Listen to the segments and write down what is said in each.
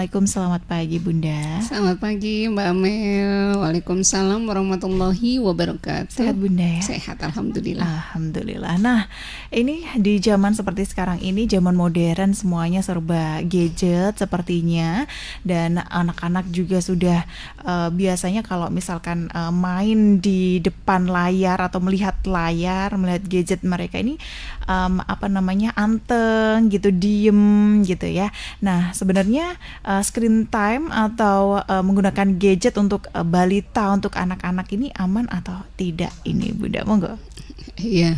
Assalamualaikum, selamat pagi Bunda. Selamat pagi Mbak Amel. Waalaikumsalam warahmatullahi wabarakatuh. Sehat Bunda ya? Sehat, Alhamdulillah. Alhamdulillah. Nah, ini di zaman seperti sekarang ini, zaman modern, semuanya serba gadget sepertinya. Dan anak-anak juga sudah biasanya kalau misalkan main di depan layar atau melihat layar, melihat gadget mereka ini anteng gitu, diem gitu ya. Nah, sebenarnya screen time atau menggunakan gadget untuk balita, untuk anak-anak ini aman atau tidak ini Bunda? Monggo. Iya,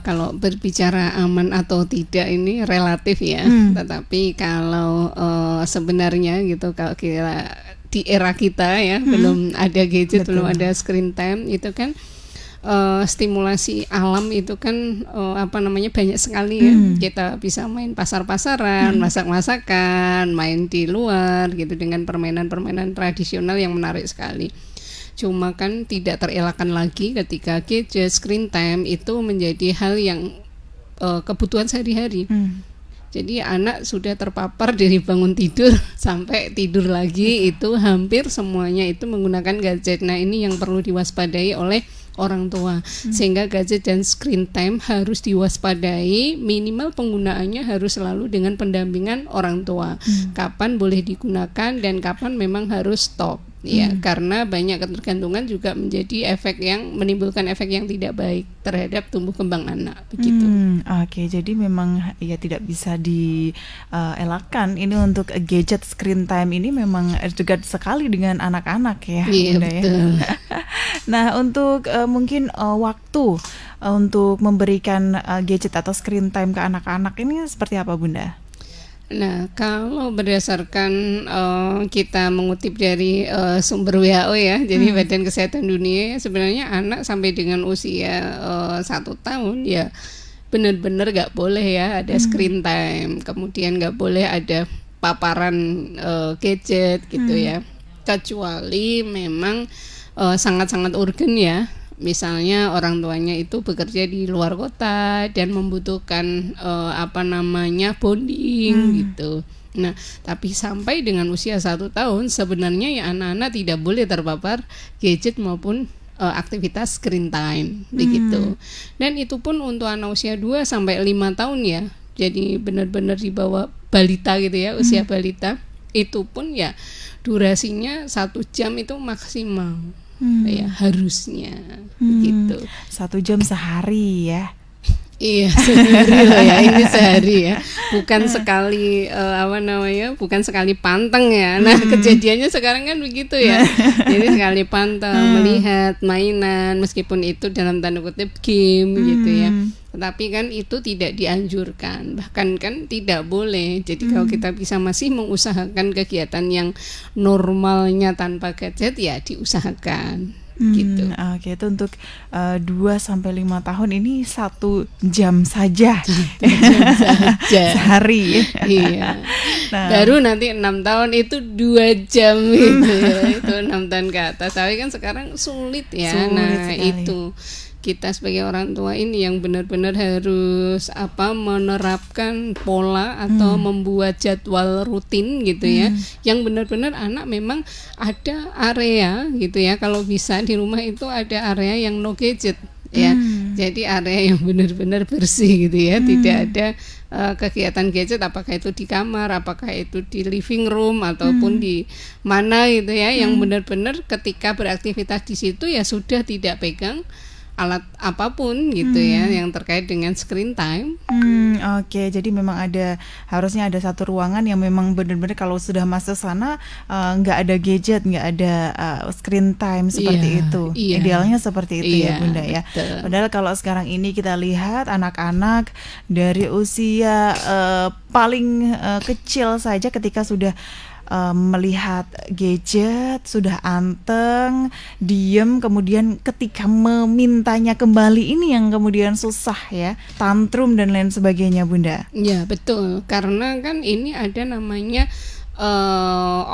kalau berbicara aman atau tidak ini relatif ya. Tetapi kalau sebenarnya gitu, kalau kira di era kita ya, belum ada gadget, Betul. belum ada screen time, itu kan stimulasi alam itu kan banyak sekali ya. Kita bisa main pasar-pasaran, masak-masakan, main di luar gitu dengan permainan-permainan tradisional yang menarik sekali. Cuma kan tidak terelakkan lagi ketika gadget, screen time itu menjadi hal yang kebutuhan sehari-hari. Jadi anak sudah terpapar dari bangun tidur sampai tidur lagi itu hampir semuanya itu menggunakan gadget. Nah, ini yang perlu diwaspadai oleh orang tua, sehingga gadget dan screen time harus diwaspadai, minimal penggunaannya harus selalu dengan pendampingan orang tua. Kapan boleh digunakan dan kapan memang harus stop ya, karena banyak ketergantungan juga menjadi menimbulkan efek yang tidak baik terhadap tumbuh kembang anak begitu. Oke, jadi memang ya tidak bisa dielakkan ini untuk gadget screen time ini memang dekat sekali dengan anak-anak ya. Iya, Bunda, betul. ya. Nah, untuk mungkin waktu untuk memberikan gadget atau screen time ke anak-anak ini seperti apa Bunda? Nah, kalau berdasarkan kita mengutip dari sumber WHO ya, jadi Badan Kesehatan Dunia, sebenarnya anak sampai dengan usia 1 tahun ya benar-benar nggak boleh ya ada screen time, kemudian nggak boleh ada paparan gadget gitu ya, kecuali memang sangat-sangat urgen ya. Misalnya orang tuanya itu bekerja di luar kota dan membutuhkan bonding gitu. Nah, tapi sampai dengan usia 1 tahun sebenarnya ya anak-anak tidak boleh terpapar gadget maupun aktivitas screen time begitu. Dan itu pun untuk anak usia 2 sampai 5 tahun ya. Jadi benar-benar di bawah balita gitu ya, usia balita. Itu pun ya durasinya 1 jam itu maksimal. Ya harusnya begitu. 1 jam sehari ya. Iya, sehari loh ya, ini sehari ya, bukan sekali bukan sekali panteng ya. Nah, kejadiannya sekarang kan begitu ya. Jadi sekali panteng, melihat mainan, meskipun itu dalam tanda kutip game gitu ya. Tetapi kan itu tidak dianjurkan, bahkan kan tidak boleh. Jadi kalau kita bisa masih mengusahakan kegiatan yang normalnya tanpa gadget ya diusahakan. Gitu. Oke, itu untuk 2 sampai 5 tahun ini 1 jam saja. Sehari. Iya. Nah, baru nanti 6 tahun itu 2 jam gitu ya. Itu 6 tahun ke atas. Tapi kan sekarang sulit ya. Sulit sekali. Itu kita sebagai orang tua ini yang benar-benar harus menerapkan pola atau membuat jadwal rutin gitu ya, yang benar-benar anak memang ada area gitu ya, kalau bisa di rumah itu ada area yang no gadget ya, jadi area yang benar-benar bersih gitu ya, tidak ada kegiatan gadget, apakah itu di kamar, apakah itu di living room ataupun di mana gitu ya, yang benar-benar ketika beraktivitas di situ ya sudah tidak pegang alat apapun gitu ya yang terkait dengan screen time. Oke, jadi memang harusnya ada satu ruangan yang memang benar-benar kalau sudah masuk sana nggak ada gadget, nggak ada screen time seperti itu. Iya. Idealnya seperti itu ya Iya, Bunda ya. betul. Padahal kalau sekarang ini kita lihat anak-anak dari usia paling kecil saja ketika sudah melihat gadget sudah anteng, diem, kemudian ketika memintanya kembali ini yang kemudian susah ya, tantrum dan lain sebagainya Bunda. Ya betul, karena kan ini ada namanya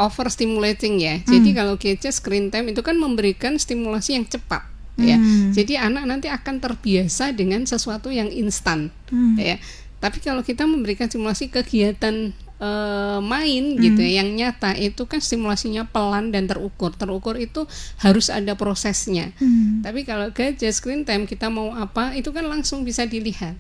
overstimulating ya. Jadi kalau gadget screen time itu kan memberikan stimulasi yang cepat ya. Jadi anak nanti akan terbiasa dengan sesuatu yang instan ya. Tapi kalau kita memberikan stimulasi kegiatan main gitu ya, yang nyata itu kan stimulasinya pelan dan terukur. Terukur itu harus ada prosesnya. Tapi kalau gadget screen time kita mau apa itu kan langsung bisa dilihat.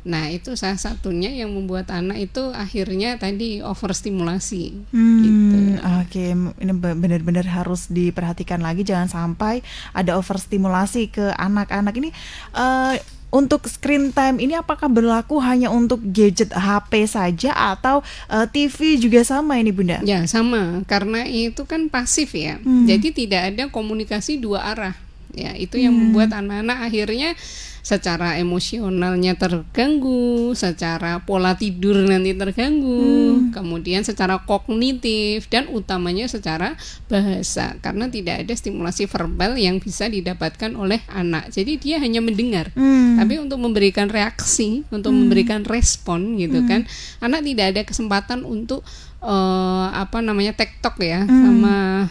Nah itu salah satunya yang membuat anak itu akhirnya tadi overstimulasi. Gitu. Oke, ini benar-benar harus diperhatikan lagi, jangan sampai ada overstimulasi ke anak-anak ini. Untuk screen time ini apakah berlaku hanya untuk gadget HP saja atau TV juga sama ini Bunda? Ya sama, karena itu kan pasif ya, jadi tidak ada komunikasi dua arah. Ya itu yang membuat anak-anak akhirnya secara emosionalnya terganggu, secara pola tidur nanti terganggu, kemudian secara kognitif dan utamanya secara bahasa, karena tidak ada stimulasi verbal yang bisa didapatkan oleh anak. Jadi dia hanya mendengar, tapi untuk memberikan reaksi, untuk memberikan respon gitu kan, anak tidak ada kesempatan untuk tektok ya sama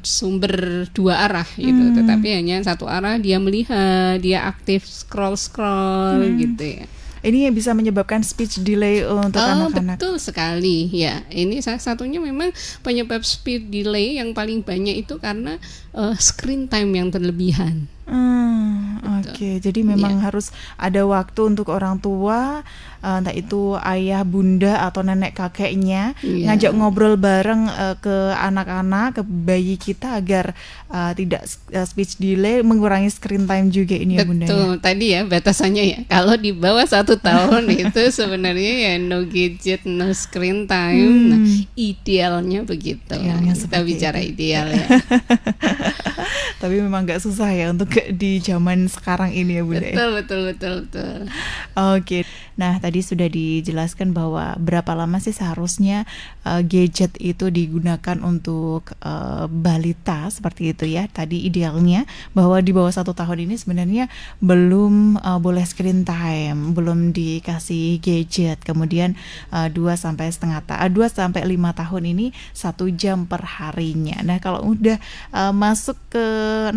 sumber dua arah gitu, tetapi hanya satu arah, dia melihat, dia aktif scroll gitu ya. Ini yang bisa menyebabkan speech delay untuk anak-anak. Betul sekali ya. Ini salah satunya memang penyebab speech delay yang paling banyak itu karena screen time yang berlebihan. Oke, jadi memang harus ada waktu untuk orang tua, entah itu ayah, bunda atau nenek kakeknya, ngajak ngobrol bareng ke anak-anak, ke bayi kita agar tidak speech delay, mengurangi screen time juga ini ya Bunda. Betul, tadi ya batasannya ya. Kalau di bawah 1 tahun itu sebenarnya ya no gadget, no screen time. Nah, idealnya begitu. Kita bicara ideal ya. Tapi memang gak susah ya untuk di zaman sekarang ini ya Bunda. Betul. Oke. Nah tadi sudah dijelaskan bahwa berapa lama sih seharusnya gadget itu digunakan untuk balita seperti itu ya. Tadi idealnya bahwa di bawah 1 tahun ini sebenarnya belum boleh screen time, belum dikasih gadget. Kemudian 2 sampai 5 tahun ini 1 jam per harinya. Nah kalau udah masuk ke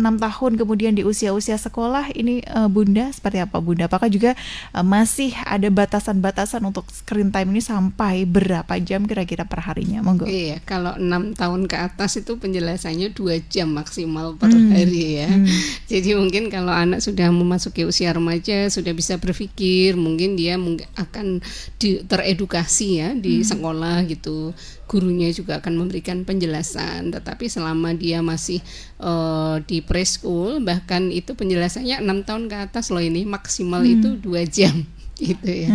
6 tahun kemudian di usia-usia sekolah ini Bunda seperti apa Bunda? Apakah juga masih ada batasan-batasan untuk screen time ini sampai berapa jam kira-kira per harinya? Monggo. Iya, kalau 6 tahun ke atas itu penjelasannya 2 jam maksimal per hari ya. Jadi mungkin kalau anak sudah memasuki usia remaja, sudah bisa berpikir, mungkin dia akan teredukasi ya di sekolah gitu. Gurunya juga akan memberikan penjelasan, tetapi selama dia masih di preschool, bahkan itu penjelasannya 6 tahun ke atas loh, ini maksimal itu 2 jam gitu ya.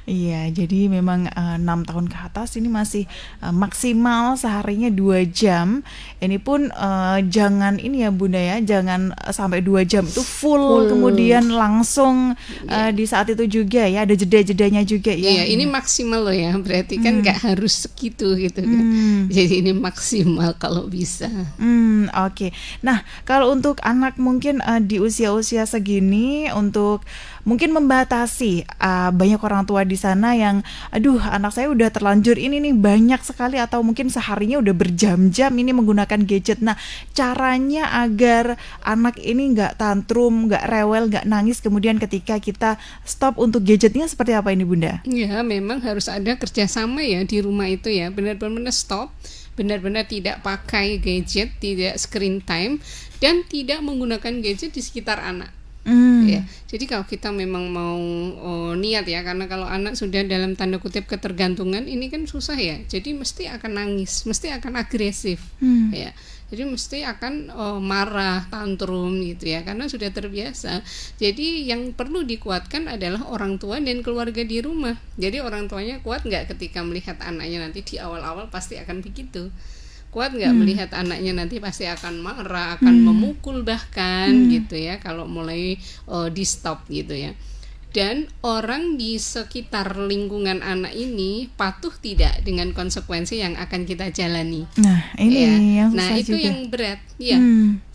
Iya, jadi memang 6 tahun ke atas ini masih maksimal seharinya 2 jam. Ini pun jangan ini ya Bunda ya, jangan sampai 2 jam itu full. Kemudian langsung di saat itu juga ya, ada jeda-jedanya juga ya. Iya, ini maksimal loh ya, berarti kan nggak harus segitu gitu kan. Jadi ini maksimal kalau bisa. Oke. Nah, kalau untuk anak mungkin di usia-usia segini, untuk mungkin membatasi banyak orang tua di sana yang aduh anak saya udah terlanjur ini nih banyak sekali atau mungkin seharinya udah berjam-jam ini menggunakan gadget. Nah caranya agar anak ini nggak tantrum, nggak rewel, nggak nangis kemudian ketika kita stop untuk gadgetnya seperti apa ini Bunda? Ya memang harus ada kerjasama ya di rumah itu ya, benar-benar stop, benar-benar tidak pakai gadget, tidak screen time, dan tidak menggunakan gadget di sekitar anak. Ya, jadi kalau kita memang mau niat ya, karena kalau anak sudah dalam tanda kutip ketergantungan ini kan susah ya, jadi mesti akan nangis, mesti akan agresif, ya, jadi mesti akan marah, tantrum gitu ya, karena sudah terbiasa. Jadi yang perlu dikuatkan adalah orang tua dan keluarga di rumah. Jadi orang tuanya kuat nggak ketika melihat anaknya nanti di awal-awal pasti akan begitu. Kuat nggak melihat anaknya nanti pasti akan marah, akan memukul bahkan gitu ya kalau mulai di stop gitu ya. Dan orang di sekitar lingkungan anak ini patuh tidak dengan konsekuensi yang akan kita jalani. Nah ini ya. yang susah Nah itu juga. yang berat ya.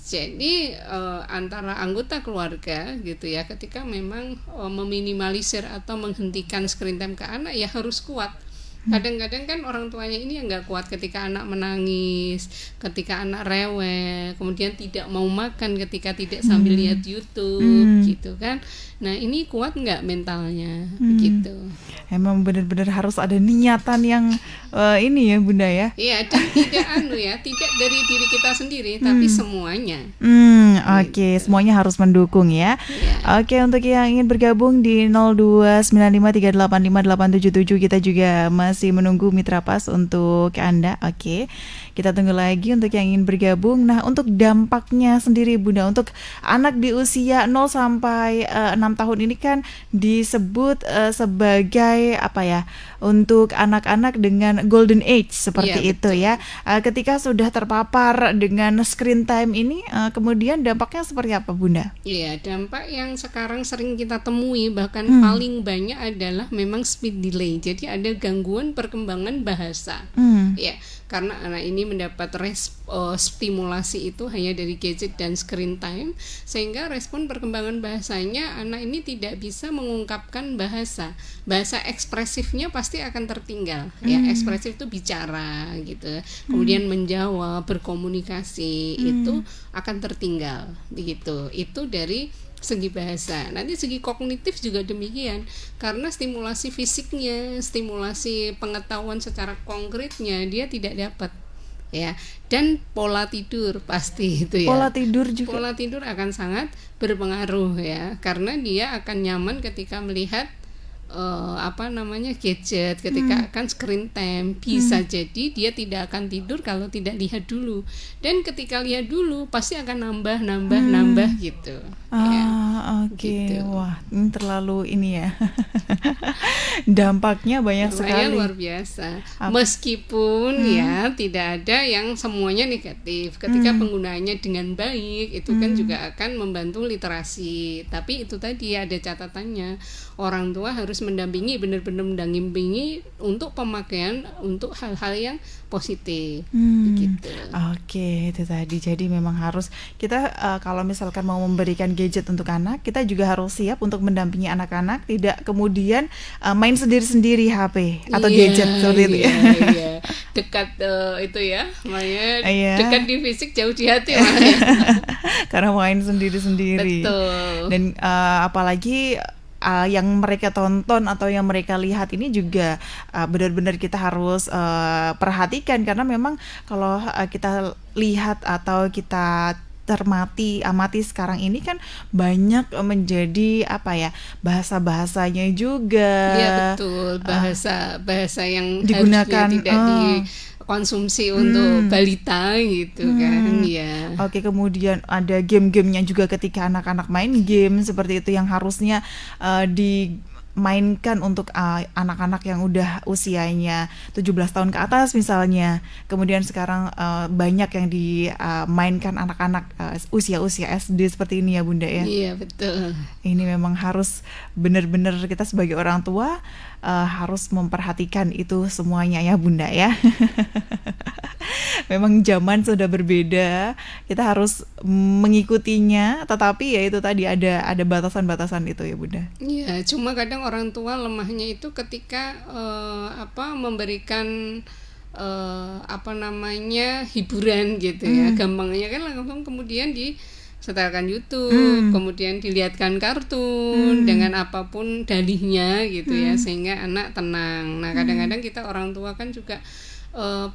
Jadi antara anggota keluarga gitu ya, ketika memang meminimalisir atau menghentikan screen time ke anak ya harus kuat. Kadang-kadang kan orang tuanya ini yang nggak kuat ketika anak menangis, ketika anak rewel, kemudian tidak mau makan ketika tidak sambil lihat YouTube gitu kan. Nah ini kuat nggak mentalnya gitu. Emang benar-benar harus ada niatan yang ini ya Bunda ya. Iya, dan tidak tidak dari diri kita sendiri, tapi semuanya. Oke, semuanya harus mendukung ya. Iya. Oke, untuk yang ingin bergabung di 02953858877 kita juga masih menunggu Mitra Pas untuk Anda. Oke. Kita tunggu lagi untuk yang ingin bergabung. Nah, untuk dampaknya sendiri Bunda, untuk anak di usia 0 sampai 6 tahun ini kan disebut sebagai apa ya? Untuk anak-anak dengan golden age seperti Iya, itu ya. Ketika sudah terpapar dengan screen time ini, kemudian dampaknya seperti apa Bunda? Iya, dampak yang sekarang sering kita temui bahkan paling banyak adalah memang speed delay. Jadi ada gangguan perkembangan bahasa. Ya, karena anak ini mendapat stimulasi itu hanya dari gadget dan screen time, sehingga respon perkembangan bahasanya anak ini tidak bisa mengungkapkan bahasa ekspresifnya pasti akan tertinggal. Ya, ekspresif itu bicara gitu, kemudian menjawab, berkomunikasi itu akan tertinggal begitu. Itu dari segi bahasa. Nanti segi kognitif juga demikian, karena stimulasi fisiknya, stimulasi pengetahuan secara konkretnya dia tidak dapat ya. Dan pola tidur pasti itu ya. Pola tidur juga. Pola tidur akan sangat berpengaruh ya, karena dia akan nyaman ketika melihat gadget, ketika akan screen time. Bisa jadi dia tidak akan tidur kalau tidak lihat dulu, dan ketika lihat dulu pasti akan nambah gitu. Oke. Gitu. Wah, ini terlalu ini ya. Dampaknya banyak sekali. Luar biasa. Meskipun ya tidak ada yang semuanya negatif. Ketika penggunaannya dengan baik, itu kan juga akan membantu literasi. Tapi itu tadi ada catatannya. Orang tua harus benar-benar mendampingi untuk pemakaian untuk hal-hal yang positif. Begitu. Oke, itu tadi. Jadi memang harus kita kalau misalkan mau memberikan gadget untuk anak, kita juga harus siap untuk mendampingi anak-anak, tidak kemudian main sendiri-sendiri HP atau gadget seperti itu. Iya. Dekat itu ya, makanya dekat di fisik, jauh di hati makanya. Karena main sendiri-sendiri. Betul. Dan apalagi yang mereka tonton atau yang mereka lihat ini juga benar-benar kita harus perhatikan, karena memang kalau kita lihat atau kita amati sekarang ini kan banyak menjadi bahasa-bahasanya juga. Iya betul, bahasa yang digunakan harusnya tidak dikonsumsi untuk balita gitu kan ya. Oke, kemudian ada game-gamenya juga, ketika anak-anak main game seperti itu yang harusnya dimainkan untuk anak-anak yang udah usianya 17 tahun ke atas misalnya. Kemudian sekarang banyak yang dimainkan anak-anak usia-usia SD seperti ini ya Bunda ya. Iya betul. Ini memang harus benar-benar kita sebagai orang tua harus memperhatikan itu semuanya ya Bunda ya. Memang zaman sudah berbeda, kita harus mengikutinya, tetapi ya itu tadi ada batasan-batasan itu ya Bunda. Iya, cuma kadang orang tua lemahnya itu ketika memberikan hiburan gitu ya. Gampangnya kan langsung kemudian setelkan YouTube, kemudian dilihatkan kartun dengan apapun dalihnya gitu ya, sehingga anak tenang. Nah kadang-kadang kita orang tua kan juga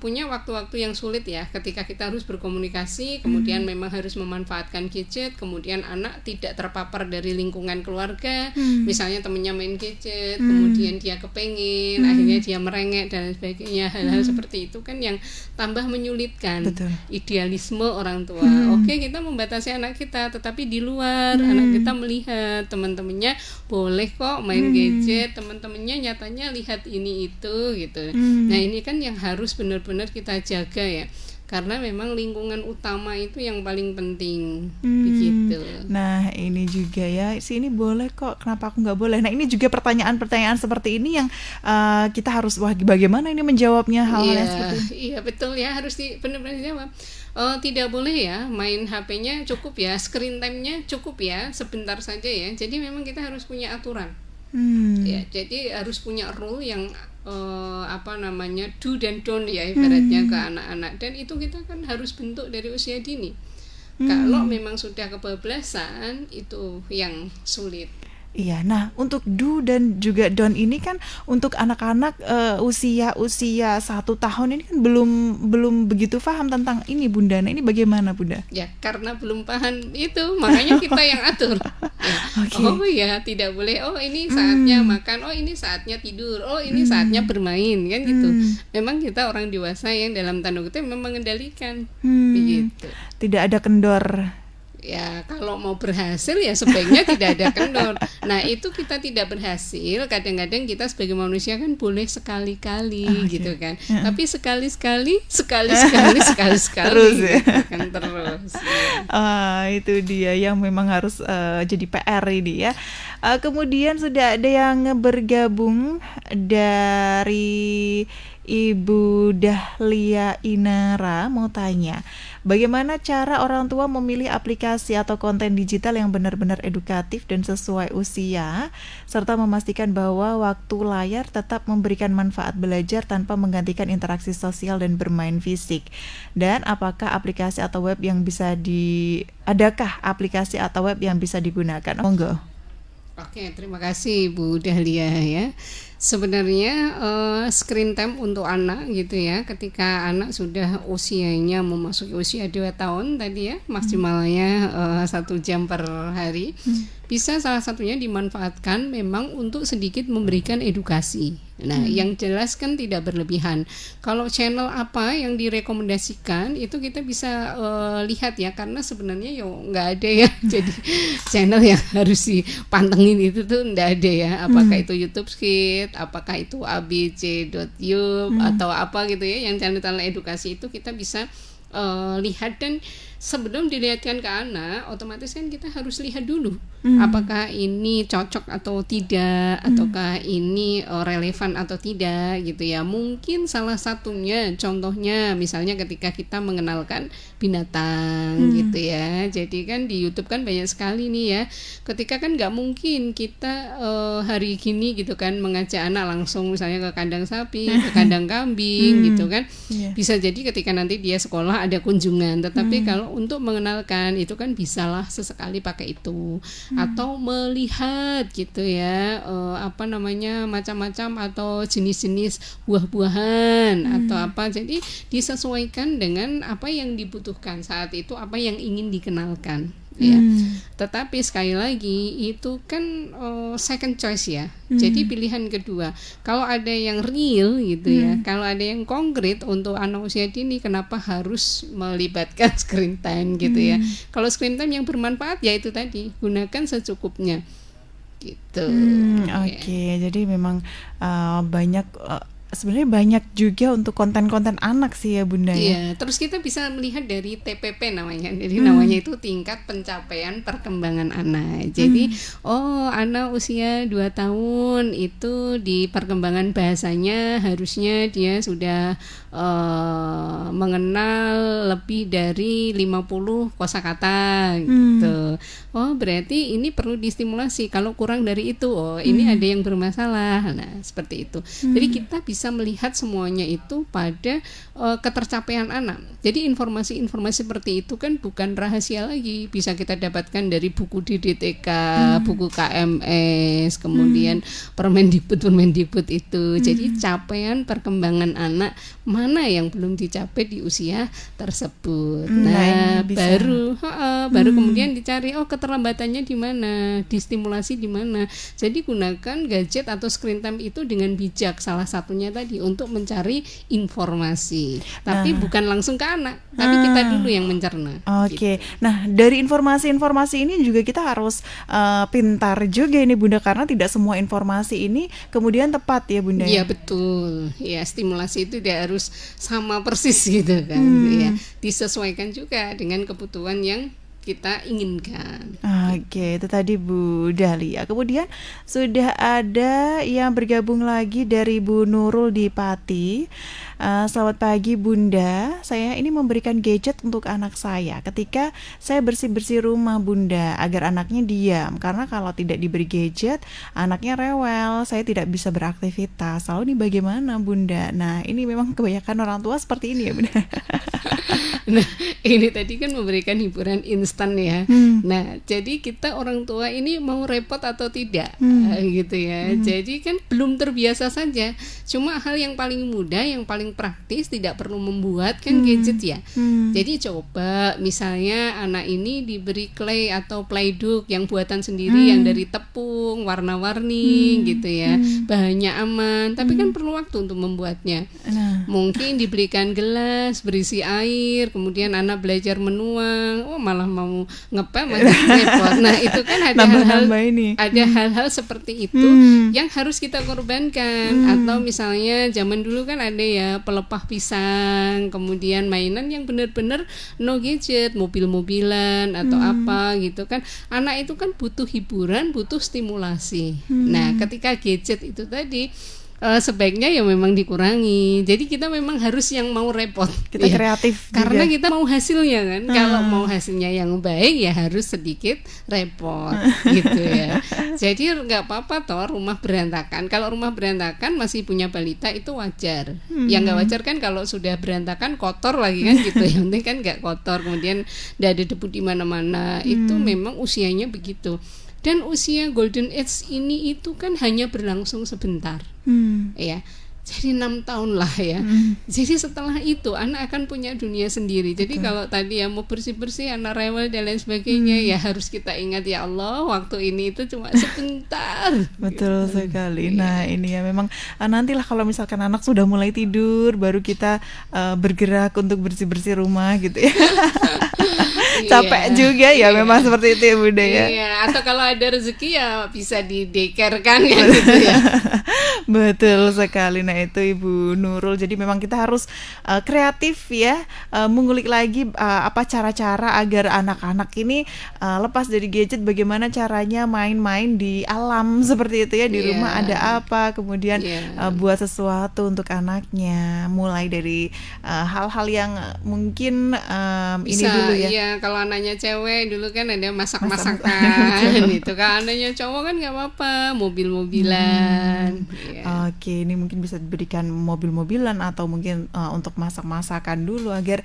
punya waktu-waktu yang sulit ya, ketika kita harus berkomunikasi, kemudian memang harus memanfaatkan gadget, kemudian anak tidak terpapar dari lingkungan keluarga, misalnya temennya main gadget, kemudian dia kepengen, akhirnya dia merengek dan sebagainya. Hal-hal seperti itu kan yang tambah menyulitkan. Betul. Idealisme orang tua. Oke, kita membatasi anak kita, tetapi di luar anak kita melihat teman-temannya boleh kok main gadget, teman-temannya nyatanya lihat ini itu gitu. Nah ini kan yang harus benar-benar kita jaga ya, karena memang lingkungan utama itu yang paling penting. Begitu. Nah ini juga ya, ini boleh kok, kenapa aku nggak boleh? Nah ini juga pertanyaan-pertanyaan seperti ini yang kita harus bagaimana ini menjawabnya hal-hal yang seperti ini. Iya betul ya, harus benar-benar dijawab. Tidak boleh ya main HP-nya, cukup ya screen time-nya cukup ya, sebentar saja ya. Jadi memang kita harus punya aturan. Ya, jadi harus punya rule yang apa namanya do dan don't ya ibaratnya ke anak-anak, dan itu kita kan harus bentuk dari usia dini. Kalau memang sudah kebablasan itu yang sulit. Iya, nah untuk do dan juga don't ini kan untuk anak-anak usia 1 tahun ini kan belum begitu paham tentang ini Bunda. Nah ini bagaimana Bunda? Ya karena belum paham itu, makanya kita yang atur. Ya. Oke. Oh ya tidak boleh. Oh ini saatnya makan. Oh ini saatnya tidur. Oh ini saatnya bermain kan gitu. Memang kita orang dewasa yang dalam tanda kutip memang mengendalikan begitu. Tidak ada kendor. Ya kalau mau berhasil ya sebaiknya tidak ada kendor. Nah itu kita tidak berhasil, kadang-kadang kita sebagai manusia kan boleh sekali-kali gitu kan. Tapi sekali-sekali Terus ya? gitu kan terus. Ya. Itu dia yang memang harus jadi PR ini ya. Kemudian sudah ada yang bergabung dari Ibu Dahlia Inara mau tanya, bagaimana cara orang tua memilih aplikasi atau konten digital yang benar-benar edukatif dan sesuai usia, serta memastikan bahwa waktu layar tetap memberikan manfaat belajar tanpa menggantikan interaksi sosial dan bermain fisik. Dan apakah aplikasi atau web yang bisa adakah aplikasi atau web yang bisa digunakan? Monggo. Oke, terima kasih Bu Dahlia ya. Sebenarnya screen time untuk anak gitu ya, ketika anak sudah usianya memasuki usia 2 tahun tadi ya, maksimalnya 1 jam per hari, bisa salah satunya dimanfaatkan memang untuk sedikit memberikan edukasi. Nah, yang jelas kan tidak berlebihan. Kalau channel apa yang direkomendasikan itu kita bisa lihat ya, karena sebenarnya nggak ada ya. Jadi channel yang harus dipantengin itu tuh nggak ada ya. Apakah itu YouTube Kids, apakah itu abc.yub atau apa gitu ya, yang channel-channel edukasi itu kita bisa lihat. Dan sebelum dilihatkan ke anak, otomatis kan kita harus lihat dulu apakah ini cocok atau tidak, ataukah ini relevan atau tidak gitu ya. Mungkin salah satunya contohnya misalnya ketika kita mengenalkan binatang gitu ya. Jadi kan di YouTube kan banyak sekali nih ya, ketika kan nggak mungkin kita hari gini gitu kan mengajak anak langsung misalnya ke kandang sapi, ke kandang kambing gitu kan. Bisa jadi ketika nanti dia sekolah ada kunjungan, tetapi kalau untuk mengenalkan itu kan bisalah sesekali pakai itu, atau melihat gitu ya apa namanya macam-macam atau jenis-jenis buah-buahan atau apa. Jadi disesuaikan dengan apa yang dibutuhkan saat itu, apa yang ingin dikenalkan ya. Tetapi sekali lagi itu kan second choice ya. Jadi pilihan kedua. Kalau ada yang real gitu ya, kalau ada yang konkret untuk anak usia dini, kenapa harus melibatkan screen time gitu ya. Kalau screen time yang bermanfaat ya itu tadi, gunakan secukupnya gitu. Oke. Jadi memang banyak sebenarnya banyak juga untuk konten-konten anak sih ya Bunda ya. Iya, terus kita bisa melihat dari TPP namanya. Jadi namanya itu tingkat pencapaian perkembangan anak. Jadi anak usia 2 tahun itu di perkembangan bahasanya harusnya dia sudah mengenal lebih dari 50 kosakata gitu. Oh, berarti ini perlu distimulasi. Kalau kurang dari itu, ini ada yang bermasalah. Nah, seperti itu. Jadi kita bisa melihat semuanya itu pada ketercapaian anak. Jadi informasi-informasi seperti itu kan bukan rahasia lagi, bisa kita dapatkan dari buku DDTK, buku KMS, kemudian Permendikbud itu. Jadi capaian perkembangan anak mana yang belum dicapai di usia tersebut. Nah, baru kemudian dicari keterlambatannya di mana, distimulasi di mana. Jadi gunakan gadget atau screen time itu dengan bijak, salah satunya tadi untuk mencari informasi. Tapi bukan langsung ke anak, tapi kita dulu yang mencerna. Oke. Gitu. Nah, dari informasi-informasi ini juga kita harus pintar juga ini Bunda, karena tidak semua informasi ini kemudian tepat ya Bunda. Iya, betul. Ya, stimulasi itu tidak harus sama persis gitu kan. Ya, disesuaikan juga dengan kebutuhan yang kita inginkan. Oke, itu tadi Bu Dahlia. Kemudian sudah ada yang bergabung lagi dari Bu Nurul di Pati. Selamat pagi Bunda, saya ini memberikan gadget untuk anak saya ketika saya bersih-bersih rumah Bunda, agar anaknya diam. Karena kalau tidak diberi gadget, anaknya rewel, saya tidak bisa beraktivitas. Lalu ini bagaimana Bunda? Nah, ini memang kebanyakan orang tua seperti ini ya Bunda. Nah, ini tadi kan memberikan hiburan instan ya. Nah, jadi kita orang tua ini mau repot atau tidak, gitu ya. Jadi kan belum terbiasa saja. Cuma hal yang paling mudah, yang paling praktis, tidak perlu membuat kan gadget ya. Jadi coba misalnya anak ini diberi clay atau playdoh yang buatan sendiri, yang dari tepung, warna-warni gitu ya. Bahannya aman, tapi kan perlu waktu untuk membuatnya. Mungkin diberikan gelas berisi air, kemudian anak belajar menuang, malah mau ngepel malah repot. Nah, itu kan ada hal-hal seperti itu yang harus kita korbankan. Atau misalnya zaman dulu kan ada ya pelepah pisang, kemudian mainan yang benar-benar no gadget, mobil-mobilan atau apa gitu kan. Anak itu kan butuh hiburan, butuh stimulasi. Nah, ketika gadget itu tadi sebaiknya ya memang dikurangi. Jadi kita memang harus yang mau repot. Kita kreatif juga. Karena kita mau hasilnya kan. Kalau mau hasilnya yang baik ya harus sedikit repot gitu ya. Jadi nggak apa-apa toh rumah berantakan. Kalau rumah berantakan masih punya balita itu wajar. Yang nggak wajar kan kalau sudah berantakan kotor lagi kan gitu. Yang penting kan nggak kotor, kemudian nggak ada debu di mana-mana. Itu memang usianya begitu. Dan usia golden age ini itu kan hanya berlangsung sebentar, ya. Jadi 6 tahun lah ya. Jadi setelah itu anak akan punya dunia sendiri. Jadi kalau tadi ya mau bersih-bersih, anak rewel dan lain sebagainya, ya harus kita ingat ya Allah, waktu ini itu cuma sebentar. Betul sekali. Nah, ini ya memang nantilah kalau misalkan anak sudah mulai tidur, baru kita bergerak untuk bersih-bersih rumah gitu ya. Capek juga ya memang seperti itu ya Bunda ya. Iya, atau kalau ada rezeki ya bisa didekerkan kan gitu ya. Betul sekali. Nah, itu Ibu Nurul. Jadi memang kita harus kreatif ya, mengulik lagi apa cara-cara agar anak-anak ini lepas dari gadget, bagaimana caranya main-main di alam seperti itu ya, di rumah ada apa, kemudian buat sesuatu untuk anaknya, mulai dari hal-hal yang mungkin ini dulu ya. Iya, kalau anaknya cewek dulu kan ada masak-masakan itu. Kalau anaknya cowok kan nggak apa-apa, mobil-mobilan. Oke, ini mungkin bisa diberikan mobil-mobilan atau mungkin untuk masak-masakan dulu agar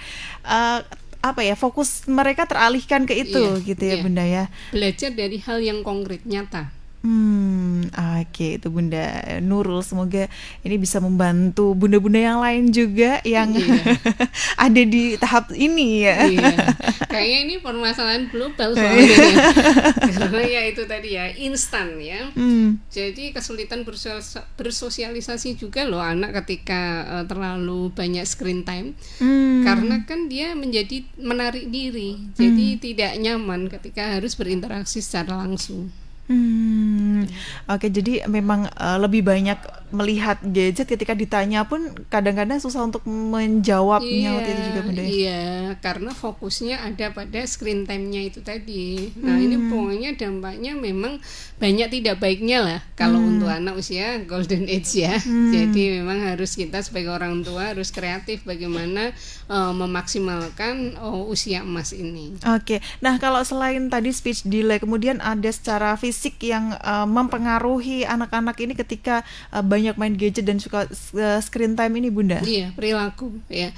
apa ya, fokus mereka teralihkan ke itu gitu ya Bunda ya. Belajar dari hal yang konkret, nyata. Oke, itu Bunda Nurul. Semoga ini bisa membantu bunda-bunda yang lain juga yang ada di tahap ini ya. Kayaknya ini permasalahan global soalnya. Karena ya itu tadi ya, instan ya. Jadi kesulitan bersosialisasi juga loh anak ketika terlalu banyak screen time. Karena kan dia menjadi menarik diri. Jadi tidak nyaman ketika harus berinteraksi secara langsung. Oke, jadi memang lebih banyak melihat gadget, ketika ditanya pun kadang-kadang susah untuk menjawabnya waktu itu juga Bunda. Iya, karena fokusnya ada pada screen time-nya itu tadi. Nah, ini pokoknya dampaknya memang banyak tidak baiknya lah kalau untuk anak usia golden age ya. Jadi memang harus kita sebagai orang tua harus kreatif bagaimana memaksimalkan usia emas ini. Oke, nah kalau selain tadi speech delay, kemudian ada secara fisik yang mempengaruhi anak-anak ini ketika banyak main gadget dan suka screen time ini Bunda? Iya, perilaku ya.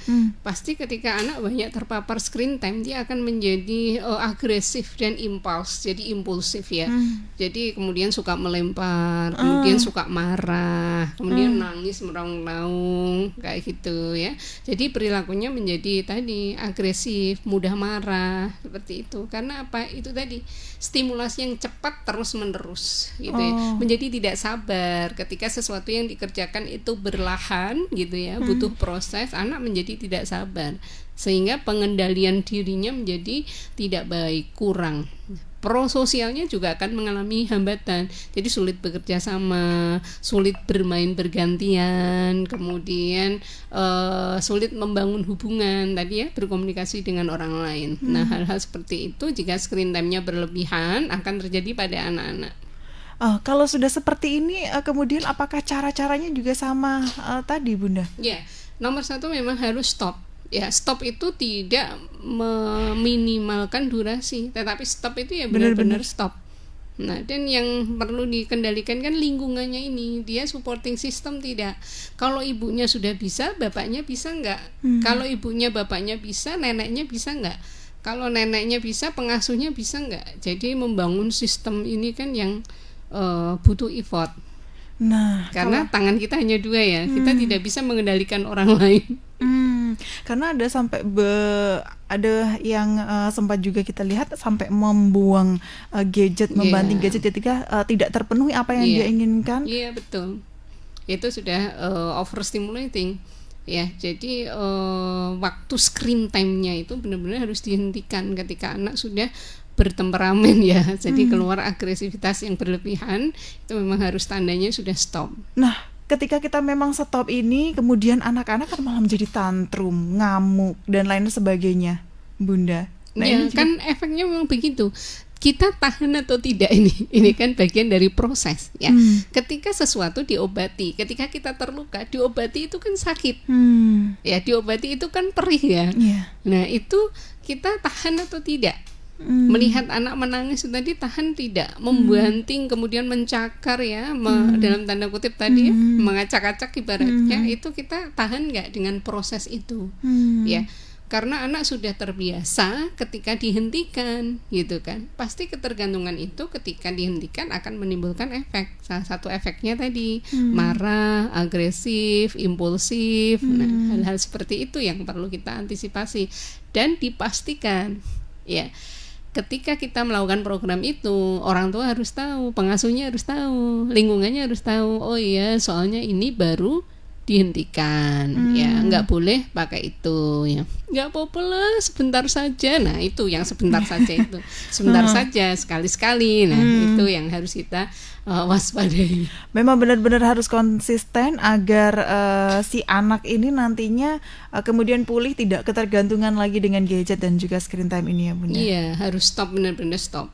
Pasti ketika anak banyak terpapar screen time, dia akan menjadi agresif dan jadi impulsif ya. Jadi kemudian suka melempar, kemudian suka marah, kemudian nangis meraung-raung kayak gitu ya. Jadi perilakunya menjadi tadi agresif, mudah marah seperti itu. Karena apa? Itu tadi stimulasi yang cepat terus-menerus gitu ya. Menjadi tidak sabar ketika sesuatu tapi yang dikerjakan itu berlahan gitu ya, butuh proses, anak menjadi tidak sabar sehingga pengendalian dirinya menjadi tidak baik, kurang. Prososialnya juga akan mengalami hambatan, jadi sulit bekerja sama, sulit bermain bergantian, kemudian sulit membangun hubungan tadi ya, berkomunikasi dengan orang lain. Nah, hal-hal seperti itu jika screen time-nya berlebihan akan terjadi pada anak-anak. Kalau sudah seperti ini, kemudian apakah cara-caranya juga sama tadi, Bunda? Ya, nomor satu memang harus stop. Ya, stop itu tidak meminimalkan durasi, tetapi stop itu ya benar-benar stop. Nah, dan yang perlu dikendalikan kan lingkungannya ini, dia supporting system tidak. Kalau ibunya sudah bisa, bapaknya bisa nggak? Kalau ibunya bapaknya bisa, neneknya bisa nggak? Kalau neneknya bisa, pengasuhnya bisa nggak? Jadi membangun sistem ini kan yang butuh effort. Nah, karena tangan kita hanya dua ya, kita tidak bisa mengendalikan orang lain. Karena ada sampai ada yang sempat juga kita lihat sampai membuang gadget, membanting gadget ketika tidak terpenuhi apa yang dia inginkan. Iya, betul. Itu sudah overstimulating. Ya, jadi waktu screen time-nya itu benar-benar harus dihentikan ketika anak sudah bertemperamen ya, jadi keluar agresivitas yang berlebihan, itu memang harus tandanya sudah stop. Nah, ketika kita memang stop ini, kemudian anak-anak kan malah menjadi tantrum, ngamuk dan lain sebagainya, Bunda. Nah, ya kan efeknya memang begitu. Kita tahan atau tidak ini kan bagian dari proses ya. Ketika sesuatu diobati, ketika kita terluka, diobati itu kan sakit. Ya, diobati itu kan perih ya. Nah, itu kita tahan atau tidak. Melihat anak menangis tadi tahan tidak, membanting kemudian mencakar ya, dalam tanda kutip tadi ya, mengacak-acak ibaratnya, itu kita tahan nggak dengan proses itu ya, karena anak sudah terbiasa ketika dihentikan gitu kan, pasti ketergantungan itu ketika dihentikan akan menimbulkan efek. Salah satu efeknya tadi marah, agresif, impulsif. Nah, hal-hal seperti itu yang perlu kita antisipasi dan dipastikan ya. Ketika kita melakukan program itu, orang tua harus tahu, pengasuhnya harus tahu, lingkungannya harus tahu. Oh iya, soalnya ini baru dihentikan, ya nggak boleh pakai itu, ya nggak apa-apa lah, sebentar saja. Nah, itu yang sebentar saja itu, sebentar saja, sekali-sekali. Nah, itu yang harus kita waspadai. Memang benar-benar harus konsisten agar si anak ini nantinya kemudian pulih, tidak ketergantungan lagi dengan gadget dan juga screen time ini ya, Bunda. Iya, harus stop, benar-benar stop.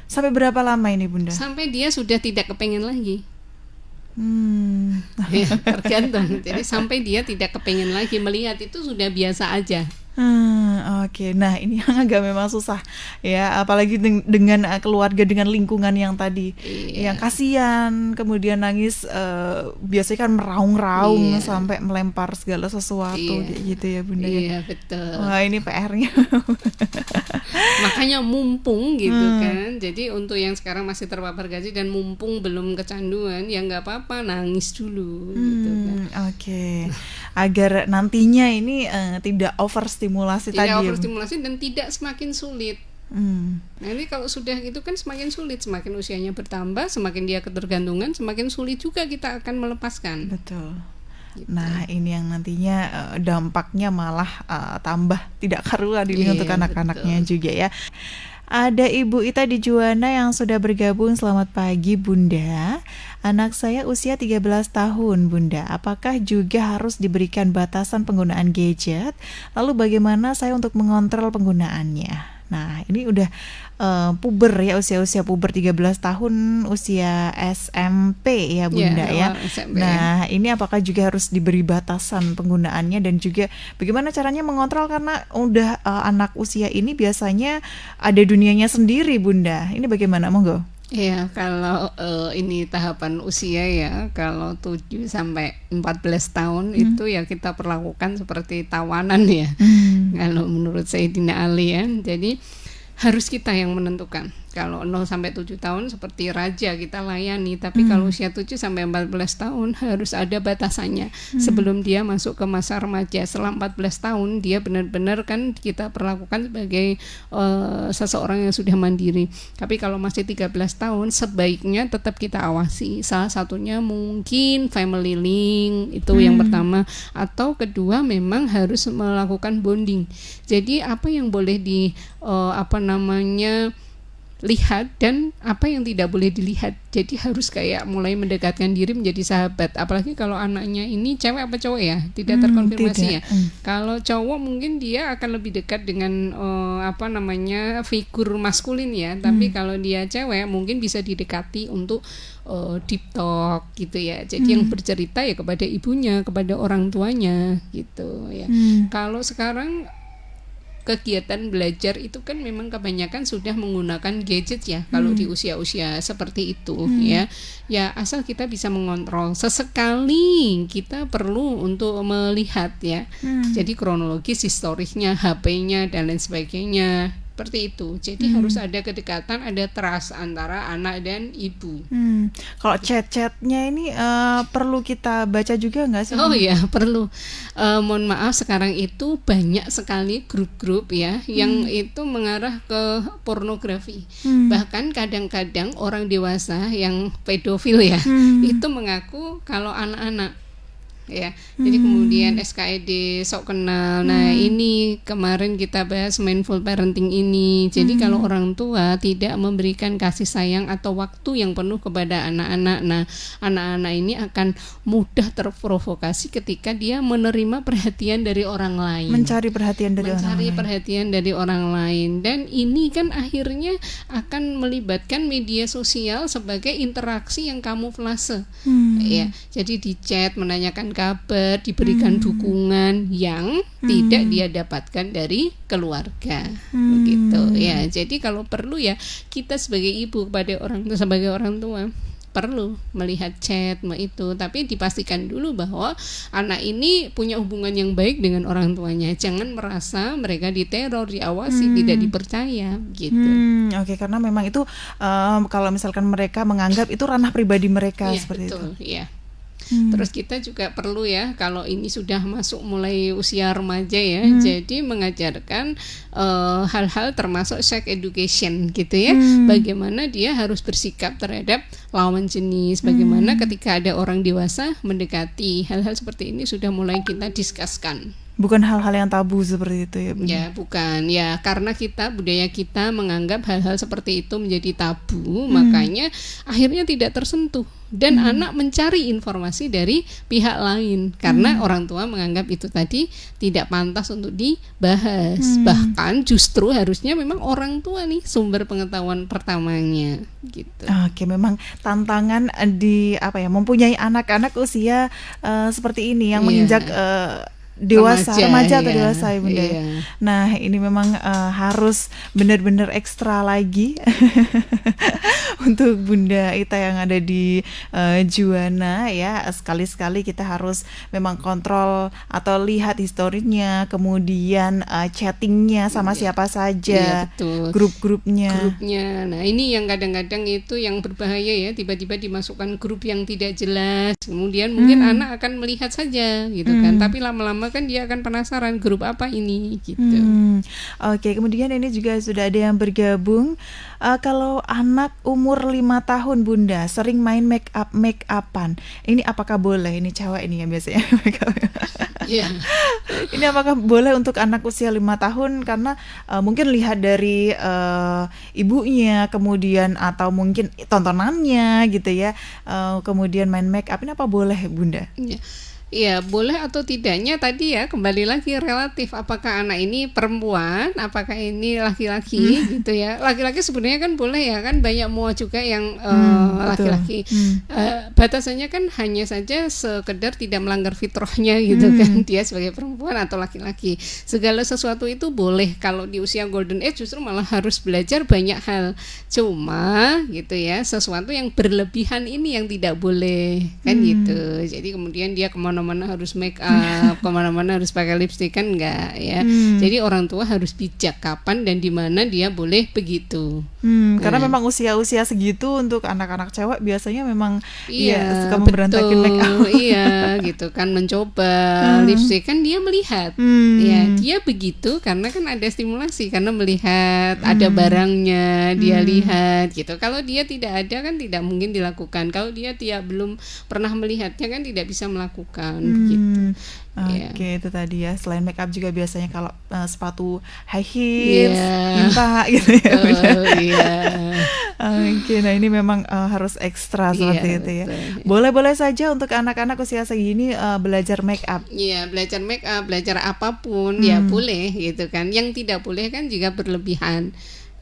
Sampai berapa lama ini, Bunda? Sampai dia sudah tidak kepengen lagi. Ya, tergantung. Jadi sampai dia tidak kepengen lagi, melihat itu sudah biasa aja. Oke. Nah, ini yang agak memang susah ya, apalagi dengan keluarga, dengan lingkungan yang tadi yang kasihan, kemudian nangis, biasanya kan meraung-raung sampai melempar segala sesuatu gitu ya, Bunda. Iya, betul. Wah, ini PR-nya. Makanya mumpung gitu kan. Jadi untuk yang sekarang masih terpapar gadget dan mumpung belum kecanduan, ya nggak apa-apa, nangis dulu gitu kan. Oke. Agar nantinya ini tidak overstimulasi tadi. Tidak overstimulasi dan tidak semakin sulit. Nah, ini kalau sudah gitu kan semakin sulit, semakin usianya bertambah, semakin dia ketergantungan, semakin sulit juga kita akan melepaskan. Betul. Gitu. Nah, ini yang nantinya dampaknya malah tambah tidak karuan ini untuk anak-anaknya juga ya. Ada Ibu Ita di Juwana yang sudah bergabung. Selamat pagi, Bunda. Anak saya usia 13 tahun, Bunda. Apakah juga harus diberikan batasan penggunaan gadget? Lalu bagaimana saya untuk mengontrol penggunaannya? Nah, ini udah puber ya, usia puber 13 tahun, usia SMP ya, Bunda ya. SMP. Nah, ini apakah juga harus diberi batasan penggunaannya dan juga bagaimana caranya mengontrol, karena udah anak usia ini biasanya ada dunianya sendiri, Bunda. Ini bagaimana, monggo? Iya, kalau ini tahapan usia ya, kalau 7 sampai 14 tahun itu ya kita perlakukan seperti tawanan ya. Kalau menurut Sayyidina Ali ya. Jadi harus kita yang menentukan. Kalau 0 sampai 7 tahun seperti raja kita layani, tapi kalau usia 7 sampai 14 tahun harus ada batasannya. Sebelum dia masuk ke masa remaja, setelah 14 tahun dia benar-benar kan kita perlakukan sebagai seseorang yang sudah mandiri. Tapi kalau masih 13 tahun sebaiknya tetap kita awasi. Salah satunya mungkin family link itu yang pertama, atau kedua memang harus melakukan bonding. Jadi apa yang boleh lihat dan apa yang tidak boleh dilihat. Jadi harus kayak mulai mendekatkan diri menjadi sahabat. Apalagi kalau anaknya ini cewek apa cowok ya, tidak terkonfirmasi ya. Kalau cowok mungkin dia akan lebih dekat dengan figur maskulin ya. Tapi kalau dia cewek mungkin bisa didekati untuk deep talk gitu ya. Jadi yang bercerita ya kepada ibunya, kepada orang tuanya gitu ya. Kalau sekarang kegiatan belajar itu kan memang kebanyakan sudah menggunakan gadget ya, kalau di usia-usia seperti itu ya asal kita bisa mengontrol. Sesekali kita perlu untuk melihat ya, jadi kronologis historisnya, HP-nya dan lain sebagainya. Seperti itu. Jadi harus ada kedekatan, ada trust antara anak dan ibu. Kalau chat-chatnya ini perlu kita baca juga nggak sih? Oh ya, perlu. Mohon maaf, sekarang itu banyak sekali grup-grup ya yang itu mengarah ke pornografi. Bahkan kadang-kadang orang dewasa yang pedofil ya, itu mengaku kalau anak-anak. Ya, jadi kemudian SKED sok kenal. Nah, ini kemarin kita bahas mindful parenting ini. Jadi kalau orang tua tidak memberikan kasih sayang atau waktu yang penuh kepada anak-anak, nah anak-anak ini akan mudah terprovokasi ketika dia menerima perhatian dari orang lain. Mencari perhatian dari orang lain. Dan ini kan akhirnya akan melibatkan media sosial sebagai interaksi yang kamuflase. Ya, jadi di chat menanyakan kabar, diberikan dukungan yang tidak dia dapatkan dari keluarga, begitu ya. Jadi kalau perlu ya kita sebagai ibu sebagai orang tua perlu melihat chat itu, tapi dipastikan dulu bahwa anak ini punya hubungan yang baik dengan orang tuanya. Jangan merasa mereka diteror, diawasi, tidak dipercaya gitu. Oke, karena memang itu kalau misalkan mereka menganggap itu ranah pribadi mereka, seperti betul, itu. Iya. Terus kita juga perlu ya, kalau ini sudah masuk mulai usia remaja ya, jadi mengajarkan hal-hal termasuk sex education gitu ya. Bagaimana dia harus bersikap terhadap lawan jenis, bagaimana ketika ada orang dewasa mendekati. Hal-hal seperti ini sudah mulai kita diskuskan. Bukan hal-hal yang tabu seperti itu ya, Bunda? Ya, bukan. Ya, karena budaya kita menganggap hal-hal seperti itu menjadi tabu, makanya akhirnya tidak tersentuh. Dan anak mencari informasi dari pihak lain karena orang tua menganggap itu tadi tidak pantas untuk dibahas. Bahkan justru harusnya memang orang tua nih sumber pengetahuan pertamanya gitu. Oke, memang tantangan mempunyai anak-anak usia seperti ini yang menginjak remaja atau dewasa ya, Bunda. Nah, ini memang harus benar-benar ekstra lagi untuk Bunda Ita yang ada di Juwana ya. Sekali-sekali kita harus memang kontrol atau lihat historinya, kemudian chattingnya sama siapa saja, grup-grupnya. Nah, ini yang kadang-kadang itu yang berbahaya ya, tiba-tiba dimasukkan grup yang tidak jelas. Kemudian mungkin anak akan melihat saja gitu kan, tapi lama-lama kan dia akan penasaran grup apa ini gitu. Oke, kemudian ini juga sudah ada yang bergabung. Kalau anak umur 5 tahun, Bunda, sering main make upan, ini apakah boleh? Ini cewek ini ya biasanya make up. Ini apakah boleh untuk anak usia 5 tahun? Karena mungkin lihat dari ibunya, kemudian atau mungkin tontonannya gitu ya, kemudian main make up, ini apa boleh, Bunda? Ya, boleh atau tidaknya tadi ya kembali lagi relatif, apakah anak ini perempuan, apakah ini laki-laki gitu ya. Laki-laki sebenarnya kan boleh ya, kan banyak mua juga yang laki-laki. Batasannya kan hanya saja sekedar tidak melanggar fitrahnya gitu kan, dia sebagai perempuan atau laki-laki. Segala sesuatu itu boleh. Kalau di usia golden age justru malah harus belajar banyak hal. Cuma gitu ya, sesuatu yang berlebihan ini yang tidak boleh kan gitu. Jadi kemudian dia kemana kemana-mana harus make up, kemana-mana harus pakai lipstick, kan enggak ya. Jadi orang tua harus bijak kapan dan di mana dia boleh begitu. Karena memang usia-usia segitu untuk anak-anak cewek biasanya memang Iya, suka memberontakin make up. Iya, gitu kan, mencoba lipstick kan dia melihat. Ya, dia begitu karena kan ada stimulasi, karena melihat ada barangnya, dia lihat gitu. Kalau dia tidak ada kan tidak mungkin dilakukan. Kalau dia belum pernah melihatnya kan tidak bisa melakukan gitu. Oke, itu tadi ya. Selain make up juga biasanya kalau sepatu high heels, minta gitu ya. Iya. Oke, nah ini memang harus ekstra seperti itu ya. Boleh-boleh saja untuk anak-anak usia segini belajar make up. Iya, belajar make up, belajar apapun ya boleh gitu kan. Yang tidak boleh kan juga berlebihan.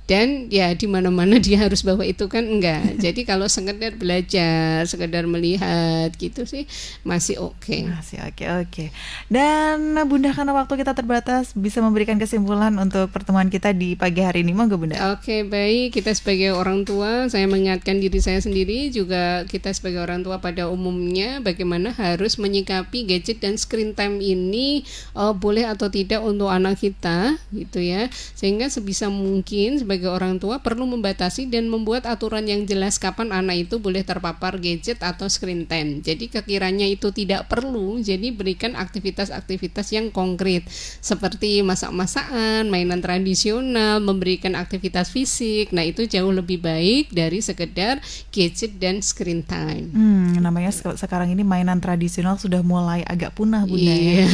Dan ya di mana-mana dia harus bawa itu kan enggak. Jadi kalau sekedar belajar, sekedar melihat gitu sih masih oke. Masih oke. Dan Bunda, karena waktu kita terbatas, bisa memberikan kesimpulan untuk pertemuan kita di pagi hari ini, monggo Bunda. Oke, baik. Kita sebagai orang tua, saya mengingatkan diri saya sendiri, juga kita sebagai orang tua pada umumnya, bagaimana harus menyikapi gadget dan screen time ini boleh atau tidak untuk anak kita gitu ya. Sehingga sebisa mungkin sebagai orang tua perlu membatasi dan membuat aturan yang jelas kapan anak itu boleh terpapar gadget atau screen time. Jadi sekiranya itu tidak perlu, jadi berikan aktivitas-aktivitas yang konkret seperti masak-masakan, mainan tradisional, memberikan aktivitas fisik. Nah, itu jauh lebih baik dari sekedar gadget dan screen time. Namanya sekarang ini mainan tradisional sudah mulai agak punah Bunda ya.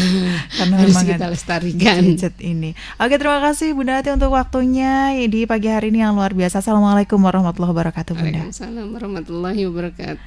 Karena harus memang kita lestarikan gadget ini. Oke, terima kasih Bunda Ati untuk waktunya di pagi hari ini yang luar biasa. Assalamualaikum warahmatullahi wabarakatuh Bunda. Waalaikumsalam warahmatullahi wabarakatuh.